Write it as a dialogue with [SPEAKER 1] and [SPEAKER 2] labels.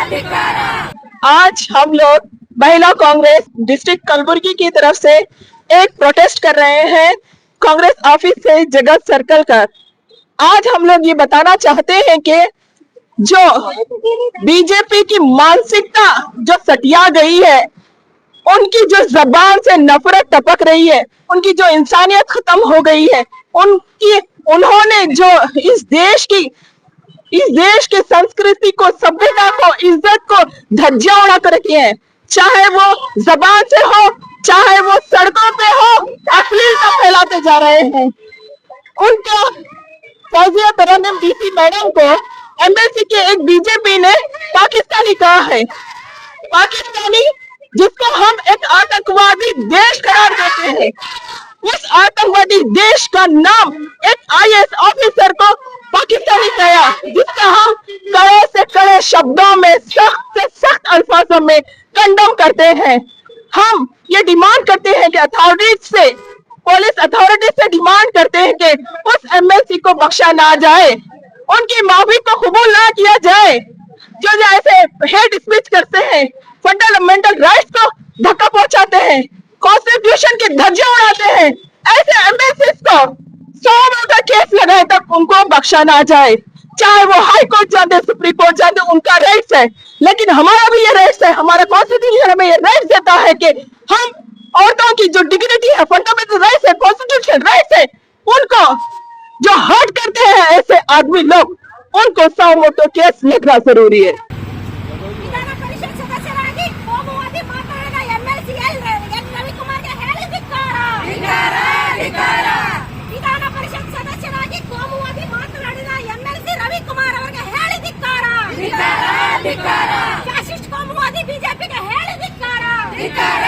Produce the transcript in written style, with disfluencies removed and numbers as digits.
[SPEAKER 1] आज हम लोग महिला कांग्रेस डिस्ट्रिक्ट कलबुर्गी की तरफ से एक प्रोटेस्ट कर रहे हैं कांग्रेस ऑफिस से जगत सर्कल कर। आज हम लोग ये बताना चाहते हैं कि जो बीजेपी की मानसिकता जो सटिया गई है, उनकी जो जबान से नफरत टपक रही है, उनकी जो इंसानियत खत्म हो गई है, उन्होंने जो इस देश की संस्कृति को, सभ्यता को, इज्जत को धज्जियां उड़ा कर रखी है। चाहे वो जबान से हो, चाहे वो सड़कों पे हो, अश्लीलता फैलाते जा रहे हैं। उनको फौजिया तरन्नुम डीसी मैडम को एमएलसी के एक बीजेपी ने पाकिस्तानी कहा है। पाकिस्तानी जिसको हम एक आतंकवादी देश करार देते हैं, उस आतंकवादी देश का नाम एक आईएएस ऑफिसर को पाकिस्तानी कहा, जिसका हम कड़े से कड़े शब्दों में, सख्त से सख्त अल्फाजों में कंडम करते हैं। हम ये डिमांड करते हैं कि पुलिस अथॉरिटी से डिमांड करते हैं कि उस एमएलसी को बख्शा ना जाए, उनकी माफी को कबूल ना किया जाए। जो ऐसे हेट स्पीच करते हैं, फंडामेंटल राइट्स को धक्का पहुंचाते हैं, कॉन्स्टिट्यूशन की धज्जियां उड़ाते हैं, ऐसे एमएलसी को 100 का केस लगाए तक उनको बख्शा ना जाए। चाहे वो हाई कोर्ट जाते, सुप्रीम कोर्ट जाते, उनका राइट्स है, लेकिन हमारा भी ये राइट्स है। हमारा कॉन्स्टिट्यूशन हमें ये राइट्स देता है कि हम औरतों की जो डिग्निटी है, फंडामेंटल राइट्स है, कॉन्स्टिट्यूशन राइट्स है, उनको जो हर्ट करते हैं ऐसे आदमी लोग, उनको 100 मोटो केस लिखना जरूरी है।
[SPEAKER 2] ಫ್ಯಾಸಿಸ್ಟ್ ಕೋಮುವಾದಿ ಬಿಜೆಪಿಗೆ ಹೇಳಿ ಧಿಕ್ಕಾರ.